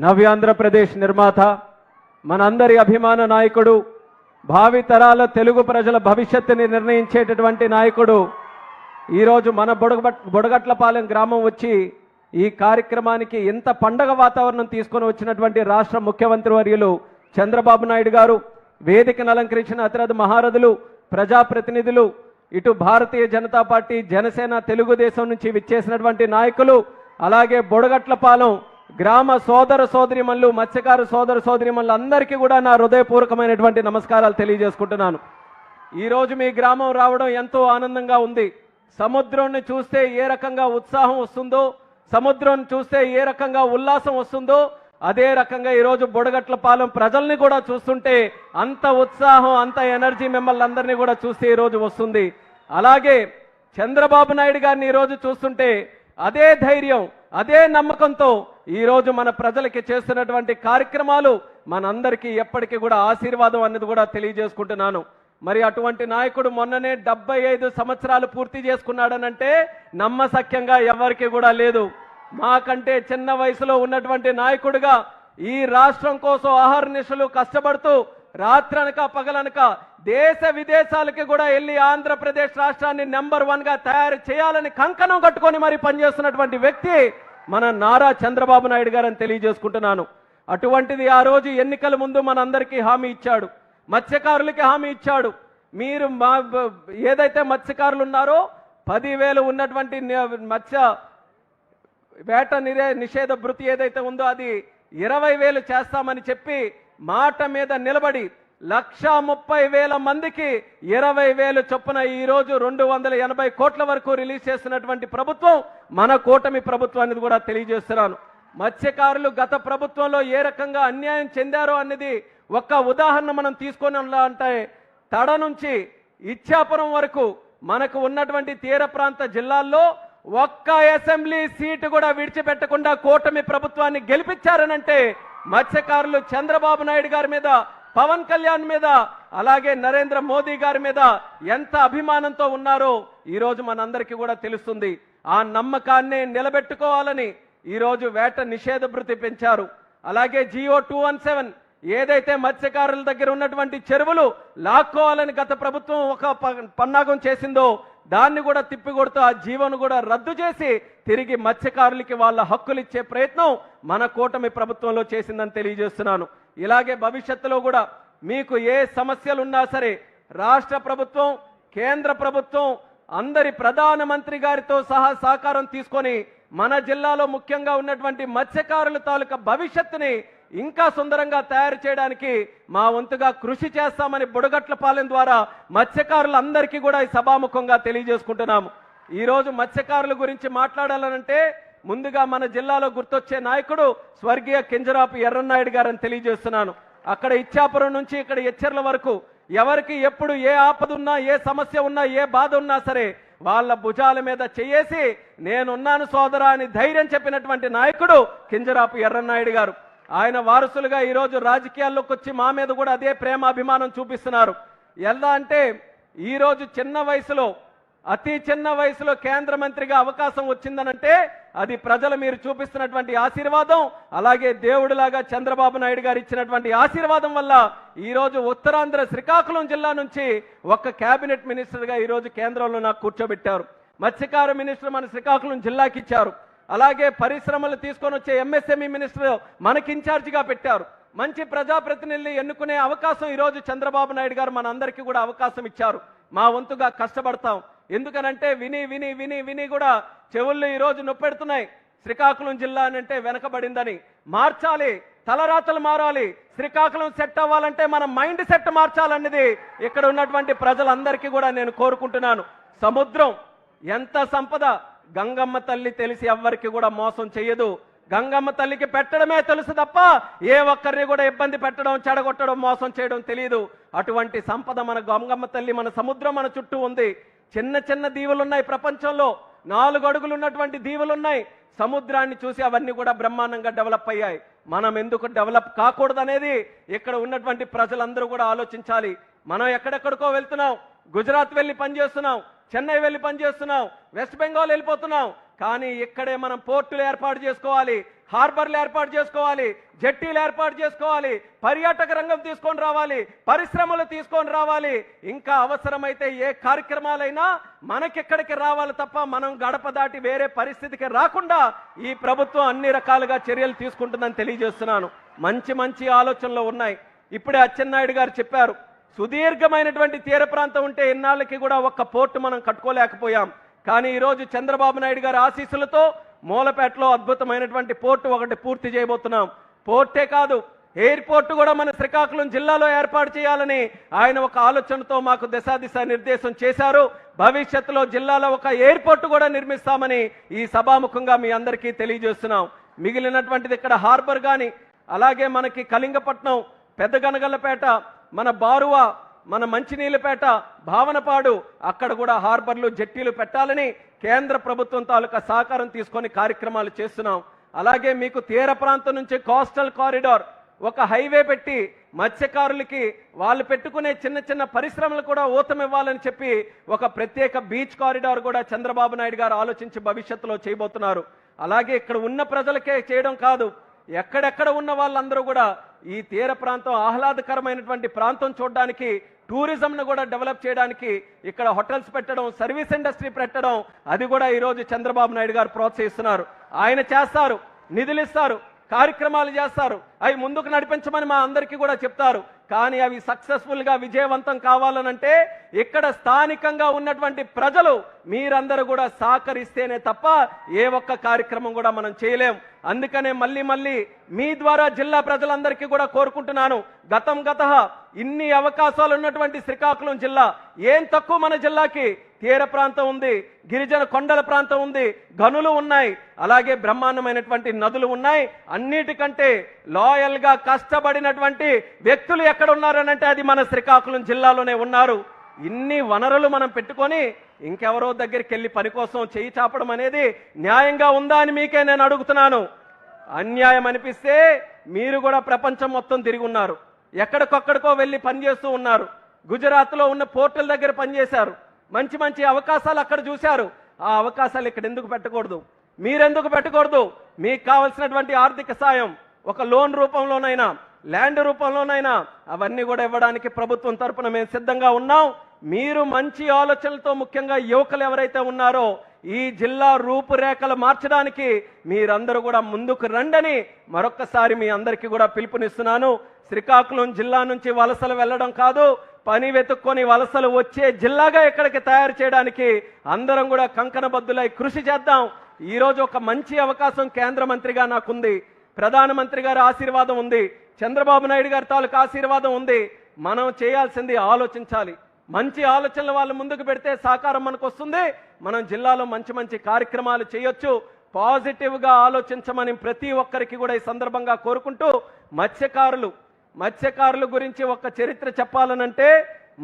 నవ్యాంధ్రప్రదేశ్ నిర్మాత మనందరి అభిమాన నాయకుడు భావి తరాల తెలుగు ప్రజల భవిష్యత్తుని నిర్ణయించేటటువంటి నాయకుడు ఈరోజు మన బుడగట్లపాలెం గ్రామం వచ్చి ఈ కార్యక్రమానికి ఇంత పండగ వాతావరణం తీసుకొని వచ్చినటువంటి రాష్ట్ర ముఖ్యమంత్రి వర్యులు చంద్రబాబు నాయుడు గారు, వేదికను అలంకరించిన అతిరథ మహారథులు, ప్రజాప్రతినిధులు, ఇటు భారతీయ జనతా పార్టీ, జనసేన, తెలుగుదేశం నుంచి విచ్చేసినటువంటి నాయకులు, అలాగే బుడగట్లపాలెం గ్రామ సోదర సోదరిమణులు, మత్స్యకార సోదర సోదరిమణులు అందరికీ కూడా నా హృదయపూర్వకమైనటువంటి నమస్కారాలు తెలియజేసుకుంటున్నాను. ఈరోజు మీ గ్రామం రావడం ఎంతో ఆనందంగా ఉంది. సముద్రాన్ని చూస్తే ఏ రకంగా ఉత్సాహం వస్తుందో, సముద్రం చూస్తే ఏ రకంగా ఉల్లాసం వస్తుందో, అదే రకంగా ఈరోజు బుడగట్లపాలెం ప్రజల్ని కూడా చూస్తుంటే అంత ఉత్సాహం, అంత ఎనర్జీ మిమ్మల్ని అందరినీ కూడా చూస్తే ఈరోజు వస్తుంది. అలాగే చంద్రబాబు నాయుడు గారిని ఈరోజు చూస్తుంటే అదే ధైర్యం, అదే నమ్మకంతో ఈరోజు మన ప్రజలకి చేస్తున్నటువంటి కార్యక్రమాలు మనందరికీ ఎప్పటికీ కూడా ఆశీర్వాదం అన్నది కూడా తెలియజేసుకుంటున్నాను. మరి అటువంటి నాయకుడు మొన్ననే 75 సంవత్సరాలు పూర్తి చేసుకున్నాడనంటే నమ్మశక్యంగా ఎవరికి కూడా లేదు. మాకంటే చిన్న వయసులో ఉన్నటువంటి నాయకుడిగా ఈ రాష్ట్రం కోసం ఆహర్నిశలు కష్టపడుతూ రాత్రనక పగలనక దేశ విదేశాలకి కూడా వెళ్ళి ఆంధ్రప్రదేశ్ రాష్ట్రాన్ని నెంబర్ 1గా తయారు చేయాలని కంకణం కట్టుకొని మరి పనిచేస్తున్నటువంటి వ్యక్తి మన నారా చంద్రబాబు నాయుడు గారని తెలియజేసుకుంటున్నాను. అటువంటిది ఆ రోజు ఎన్నికల ముందు మనందరికీ హామీ ఇచ్చాడు, మత్స్యకారులకి హామీ ఇచ్చాడు. మీరు ఏదైతే మత్స్యకారులు ఉన్నారో 10,000 ఉన్నటువంటి మత్స్య వేట నిషేధ భృతి ఏదైతే ఉందో అది 20,000 చేస్తామని చెప్పి మాట మీద నిలబడి 130,000 మందికి 20,000 చొప్పున ఈరోజు 280 కోట్ల వరకు రిలీజ్ చేస్తున్నటువంటి ప్రభుత్వం మన కూటమి ప్రభుత్వం అనేది కూడా తెలియజేస్తున్నాను. మత్స్యకారులు గత ప్రభుత్వంలో ఏ రకంగా అన్యాయం చెందారో అనేది ఒక్క ఉదాహరణ మనం తీసుకొని అంటే తడ నుంచి ఇచ్చాపురం వరకు మనకు ఉన్నటువంటి తీర ప్రాంత జిల్లాల్లో ఒక్క అసెంబ్లీ సీటు కూడా విడిచిపెట్టకుండా కూటమి ప్రభుత్వాన్ని గెలిపించారనంటే మత్స్యకారులు చంద్రబాబు నాయుడు గారి మీద, పవన్ కళ్యాణ్ మీద, అలాగే నరేంద్ర మోదీ గారి మీద ఎంత అభిమానంతో ఉన్నారో ఈరోజు మనందరికీ కూడా తెలుస్తుంది. ఆ నమ్మకాన్ని నిలబెట్టుకోవాలని ఈరోజు వేట నిషేధ భృతి పెంచారు. అలాగే జియో 217 ఏదైతే మత్స్యకారుల దగ్గర ఉన్నటువంటి చెరువులు లాక్కోవాలని గత ప్రభుత్వం ఒక పన్నాగం చేసిందో దాన్ని కూడా తిప్పికొడుతూ ఆ జీవోను కూడా రద్దు చేసి తిరిగి మత్స్యకారులకి వాళ్ళ హక్కులు ఇచ్చే ప్రయత్నం మన కూటమి ప్రభుత్వంలో చేసిందని తెలియజేస్తున్నాను. ఇలాగే భవిష్యత్తులో కూడా మీకు ఏ సమస్యలున్నా సరే రాష్ట్ర ప్రభుత్వం, కేంద్ర ప్రభుత్వం అందరి ప్రధానమంత్రి గారితో సహా సహకారం తీసుకొని మన జిల్లాలో ముఖ్యంగా ఉన్నటువంటి మత్స్యకారుల తాలూకా భవిష్యత్తుని ఇంకా సుందరంగా తయారు చేయడానికి మా వంతుగా కృషి చేస్తామని బుడగట్లపాలెం ద్వారా మత్స్యకారులందరికీ కూడా ఈ సభాముఖంగా తెలియజేసుకుంటున్నాము. ఈరోజు మత్స్యకారుల గురించి మాట్లాడాలనంటే ముందుగా మన జిల్లాలో గుర్తొచ్చే నాయకుడు స్వర్గీయ కింజరాపు ఎర్రన్నాయుడు గారని తెలియజేస్తున్నాను. అక్కడ ఇచ్చాపురం నుంచి ఇక్కడ ఎచ్చెర్ల వరకు ఎవరికి ఎప్పుడు ఏ ఆపద ఉన్నా, ఏ సమస్య ఉన్నా, ఏ బాధ ఉన్నా సరే వాళ్ళ భుజాల మీద చేయేసి నేనున్నాను సోదరా అని ధైర్యం చెప్పినటువంటి నాయకుడు కింజరాపు ఎర్రన్నాయుడు గారు. ఆయన వారసులుగా ఈరోజు రాజకీయాల్లోకి వచ్చి మా మీద కూడా అదే ప్రేమాభిమానం చూపిస్తున్నారు. ఎలా అంటే ఈరోజు చిన్న వయసులో, అతి చిన్న వయసులో కేంద్ర మంత్రిగా అవకాశం వచ్చిందనంటే అది ప్రజలు మీరు చూపిస్తున్నటువంటి ఆశీర్వాదం, అలాగే దేవుడిలాగా చంద్రబాబు నాయుడు గారు ఇచ్చినటువంటి ఆశీర్వాదం వల్ల ఈరోజు ఉత్తరాంధ్ర శ్రీకాకుళం జిల్లా నుంచి ఒక కేబినెట్ మినిస్టర్గా ఈరోజు కేంద్రంలో నాకు కూర్చోబెట్టారు. మత్స్యకార మినిస్టర్ మన శ్రీకాకుళం జిల్లాకి ఇచ్చారు. అలాగే పరిశ్రమలు తీసుకొని వచ్చే ఎంఎస్ఎంఈ మినిస్టర్ మనకి ఇన్ఛార్జిగా పెట్టారు. మంచి ప్రజాప్రతినిధులు ఎన్నుకునే అవకాశం ఈరోజు చంద్రబాబు నాయుడు గారు మన అందరికీ కూడా అవకాశం ఇచ్చారు. మా వంతుగా కష్టపడతాం. ఎందుకనంటే విని విని విని విని కూడా చెవుళ్ళు ఈరోజు నొప్పెడుతున్నాయి. శ్రీకాకుళం జిల్లా అంటే వెనకబడిందని మార్చాలి, తలరాతలు మారాలి, శ్రీకాకుళం సెట్ అవ్వాలంటే మన మైండ్ సెట్ మార్చాలన్నది ఇక్కడ ఉన్నటువంటి ప్రజలందరికీ కూడా నేను కోరుకుంటున్నాను. సముద్రం ఎంత సంపద, గంగమ్మ తల్లి తెలిసి ఎవ్వరికి కూడా మోసం చెయ్యదు. గంగమ్మ తల్లికి పెట్టడమే తెలుసు తప్ప ఏ ఒక్కరిని కూడా ఇబ్బంది పెట్టడం, చెడగొట్టడం, మోసం చేయడం తెలియదు. అటువంటి సంపద మన గంగమ్మ తల్లి, మన సముద్రం మన చుట్టూ ఉంది. చిన్న చిన్న దీవులున్నాయి ప్రపంచంలో, 4 అడుగులు ఉన్నటువంటి దీవులున్నాయి. సముద్రాన్ని చూసి అవన్నీ కూడా బ్రహ్మాండంగా డెవలప్ అయ్యాయి. మనం ఎందుకు డెవలప్ కాకూడదనేది ఇక్కడ ఉన్నటువంటి ప్రజలందరూ కూడా ఆలోచించాలి. మనం ఎక్కడెక్కడికో వెళ్తున్నాం, గుజరాత్ వెళ్ళి పనిచేస్తున్నాం, చెన్నై వెళ్ళి పనిచేస్తున్నాం, వెస్ట్ బెంగాల్ వెళ్ళిపోతున్నాం, కానీ ఇక్కడే మనం పోర్టులు ఏర్పాటు చేసుకోవాలి, హార్బర్లు ఏర్పాటు చేసుకోవాలి, జట్టీలు ఏర్పాటు చేసుకోవాలి, పర్యాటక రంగం తీసుకొని రావాలి, పరిశ్రమలు తీసుకొని రావాలి. ఇంకా అవసరమైతే ఏ కార్యక్రమాలైనా మనకిక్కడికి రావాలి తప్ప మనం గడప దాటి వేరే పరిస్థితికి రాకుండా ఈ ప్రభుత్వం అన్ని రకాలుగా చర్యలు తీసుకుంటుందని తెలియజేస్తున్నాను. మంచి మంచి ఆలోచనలు ఉన్నాయి. ఇప్పుడే అచ్చెన్నాయుడు గారు చెప్పారు, సుదీర్ఘమైనటువంటి తీర ప్రాంతం ఉంటే ఇన్నాళ్ళకి కూడా ఒక్క పోర్టు మనం కట్టుకోలేకపోయాం. కానీ ఈరోజు చంద్రబాబు నాయుడు గారి ఆశీస్సులతో మూలపేటలో అద్భుతమైనటువంటి పోర్టు ఒకటి పూర్తి చేయబోతున్నాం. పోర్టే కాదు, ఎయిర్పోర్ట్ కూడా మన శ్రీకాకుళం జిల్లాలో ఏర్పాటు చేయాలని ఆయన ఒక ఆలోచనతో మాకు దిశా నిర్దేశం చేశారు. భవిష్యత్తులో జిల్లాలో ఒక ఎయిర్పోర్ట్ కూడా నిర్మిస్తామని ఈ సభాముఖంగా మీ అందరికీ తెలియజేస్తున్నాం. మిగిలినటువంటిది ఇక్కడ హార్బర్ కానీ, అలాగే మనకి కళింగపట్నం, పెద్దగనగల్లపేట, మన బారువ, మన మంచినీళ్ళపేట, భావనపాడు, అక్కడ కూడా హార్బర్లు జట్టీలు పెట్టాలని కేంద్ర ప్రభుత్వం తాలూకా సహకారం తీసుకొని కార్యక్రమాలు చేస్తున్నాం. అలాగే మీకు తీర ప్రాంతం నుంచి కోస్టల్ కారిడార్ ఒక హైవే పెట్టి మత్స్యకారులకి వాళ్ళు పెట్టుకునే చిన్న చిన్న పరిశ్రమలు కూడా ఊతమివ్వాలని చెప్పి ఒక ప్రత్యేక బీచ్ కారిడార్ కూడా చంద్రబాబు నాయుడు గారు ఆలోచించి భవిష్యత్తులో చేయబోతున్నారు. అలాగే ఇక్కడ ఉన్న ప్రజలకే చేయడం కాదు, ఎక్కడెక్కడ ఉన్న వాళ్ళందరూ కూడా ఈ తీర ప్రాంతం ఆహ్లాదకరమైనటువంటి ప్రాంతం చూడడానికి, టూరిజంను కూడా డెవలప్ చేయడానికి ఇక్కడ హోటల్స్ పెట్టడం, సర్వీస్ ఇండస్ట్రీ పెట్టడం, అది కూడా ఈరోజు చంద్రబాబు నాయుడు గారు ప్రోత్సహిస్తున్నారు. ఆయన చేస్తారు, నిధులు ఇస్తారు, కార్యక్రమాలు చేస్తారు, అవి ముందుకు నడిపించమని మా అందరికీ కూడా చెప్తారు. కానీ అవి సక్సెస్ఫుల్గా విజయవంతం కావాలనంటే ఇక్కడ స్థానికంగా ఉన్నటువంటి ప్రజలు మీరందరూ కూడా సహకరిస్తేనే తప్ప ఏ ఒక్క కార్యక్రమం కూడా మనం చేయలేం. అందుకనే మళ్ళీ మీ ద్వారా జిల్లా ప్రజలందరికీ కూడా కోరుకుంటున్నాను, గత ఇన్ని అవకాశాలు ఉన్నటువంటి శ్రీకాకుళం జిల్లా ఏం తక్కువ మన జిల్లాకి? తీర ప్రాంతం ఉంది, గిరిజన కొండల ప్రాంతం ఉంది, గనులు ఉన్నాయి, అలాగే బ్రహ్మాండమైనటువంటి నదులు ఉన్నాయి. అన్నిటికంటే లాయల్ గా కష్టపడినటువంటి వ్యక్తులు ఎక్కడ ఉన్నారనంటే అది మన శ్రీకాకుళం జిల్లాలోనే ఉన్నారు. ఇన్ని వనరులు మనం పెట్టుకొని ఇంకెవరో దగ్గరికి వెళ్ళి పని కోసం చేయి చాపడం అనేది న్యాయంగా ఉందా అని మీకే నేను అడుగుతున్నాను. అన్యాయం అనిపిస్తే మీరు కూడా ప్రపంచం మొత్తం తిరిగి ఉన్నారు, ఎక్కడికొక్కడికో వెళ్ళి పనిచేస్తూ ఉన్నారు. గుజరాత్లో ఉన్న పోర్టుల దగ్గర పనిచేశారు, మంచి మంచి అవకాశాలు అక్కడ చూశారు. ఆ అవకాశాలు ఇక్కడ ఎందుకు పెట్టకూడదు? మీరెందుకు పెట్టకూడదు? మీకు కావలసినటువంటి ఆర్థిక సాయం ఒక లోన్ రూపంలోనైనా, ల్యాండ్ రూపంలోనైనా అవన్నీ కూడా ఇవ్వడానికి ప్రభుత్వం తరపున మేము సిద్ధంగా ఉన్నాం. మీరు మంచి ఆలోచనలతో, ముఖ్యంగా యువకులు ఎవరైతే ఉన్నారో ఈ జిల్లా రూపురేఖలు మార్చడానికి మీరందరూ కూడా ముందుకు రండని మరొక్కసారి మీ అందరికీ కూడా పిలుపునిస్తున్నాను. శ్రీకాకుళం జిల్లా నుంచి వలసలు వెళ్ళడం కాదు, పని వెతుక్కొని వలసలు వచ్చే జిల్లాగా ఇక్కడికి తయారు చేయడానికి అందరం కూడా కంకణబద్దులై కృషి చేద్దాం. ఈరోజు ఒక మంచి అవకాశం కేంద్ర మంత్రిగా నాకుంది, ప్రధానమంత్రి గారి ఆశీర్వాదం ఉంది, చంద్రబాబు నాయుడు గారి తాలూకు ఆశీర్వాదం ఉంది. మనం చేయాల్సింది ఆలోచించాలి. మంచి ఆలోచనలు వాళ్ళు ముందుకు పెడితే సహకారం మనకు వస్తుంది. మనం జిల్లాలో మంచి మంచి కార్యక్రమాలు చేయొచ్చు. పాజిటివ్గా ఆలోచించమని ప్రతి ఒక్కరికి కూడా ఈ సందర్భంగా కోరుకుంటూ, మత్స్యకారుల గురించి ఒక చరిత్ర చెప్పాలనంటే,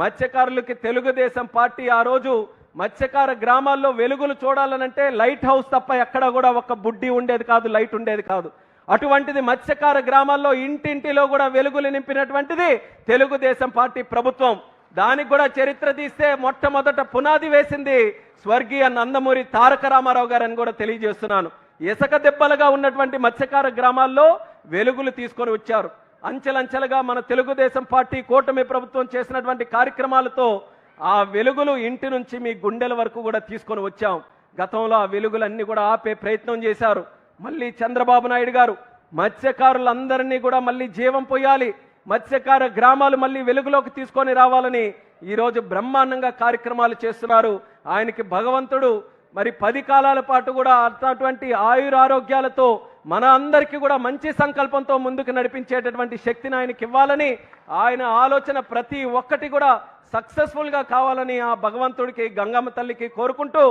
మత్స్యకారులకి తెలుగుదేశం పార్టీ ఆ రోజు మత్స్యకార గ్రామాల్లో వెలుగులు చూడాలనంటే లైట్ హౌస్ తప్ప ఎక్కడ కూడా ఒక బుడ్డి ఉండేది కాదు, లైట్ ఉండేది కాదు. అటువంటిది మత్స్యకార గ్రామాల్లో ఇంటింటిలో కూడా వెలుగులు నింపినటువంటిది తెలుగుదేశం పార్టీ ప్రభుత్వం. దానికి కూడా చరిత్ర తీస్తే మొట్టమొదట పునాది వేసింది స్వర్గీయ నందమూరి తారక రామారావు గారని కూడా తెలియజేస్తున్నాను. ఇసుక దెబ్బలుగా ఉన్నటువంటి మత్స్యకార గ్రామాల్లో వెలుగులు తీసుకొని వచ్చారు. అంచెలంచెలుగా మన తెలుగుదేశం పార్టీ కూటమి ప్రభుత్వం చేసినటువంటి కార్యక్రమాలతో ఆ వెలుగులు ఇంటి నుంచి మీ గుండెల వరకు కూడా తీసుకొని వచ్చాం. గతంలో ఆ వెలుగులన్నీ కూడా ఆపే ప్రయత్నం చేశారు. మళ్ళీ చంద్రబాబు నాయుడు గారు మత్స్యకారులందరినీ కూడా మళ్ళీ జీవం పోయాలి, మత్స్యకార గ్రామాలు మళ్ళీ వెలుగులోకి తీసుకొని రావాలని ఈరోజు బ్రహ్మాండంగా కార్యక్రమాలు చేస్తున్నారు. ఆయనకి భగవంతుడు మరి 10 కాలాల పాటు కూడా అటువంటి ఆయురారోగ్యాలతో మన అందరికీ కూడా మంచి సంకల్పంతో ముందుకు నడిపించేటటువంటి శక్తిని ఆయనకి ఇవ్వాలని, ఆయన ఆలోచన ప్రతి ఒక్కటి కూడా సక్సెస్ఫుల్గా కావాలని ఆ భగవంతుడికి, గంగమ్మ తల్లికి కోరుకుంటూ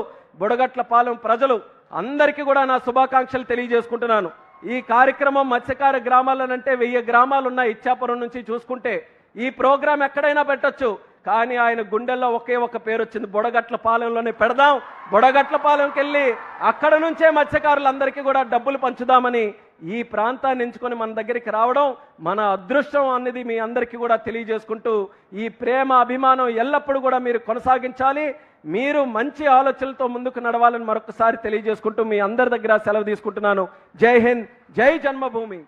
బుడగట్లపాలెం ప్రజలు అందరికీ కూడా నా శుభాకాంక్షలు తెలియజేసుకుంటున్నాను. ఈ కార్యక్రమం మత్స్యకార గ్రామాలనంటే 1000 గ్రామాలు ఉన్నాయి ఇచ్చాపురం నుంచి చూసుకుంటే. ఈ ప్రోగ్రాం ఎక్కడైనా పెట్టొచ్చు, కానీ ఆయన గుండెల్లో ఒకే ఒక పేరు వచ్చింది, బుడగట్లపాలెంలోనే పెడదాం. బుడగట్లపాలెంకి వెళ్ళి అక్కడ నుంచే మత్స్యకారులందరికీ కూడా డబ్బులు పంచుదామని ఈ ప్రాంతాన్ని ఎంచుకొని మన దగ్గరికి రావడం మన అదృష్టం అనేది మీ అందరికీ కూడా తెలియజేసుకుంటూ, ఈ ప్రేమ అభిమానం ఎల్లప్పుడూ కూడా మీరు కొనసాగించాలి. మీరు మంచి ఆలోచనలతో ముందుకు నడవాలని మరొకసారి తెలియజేసుకుంటూ మీ అందరి దగ్గర సెలవు తీసుకుంటున్నాను. జై హింద్, జై జన్మభూమి.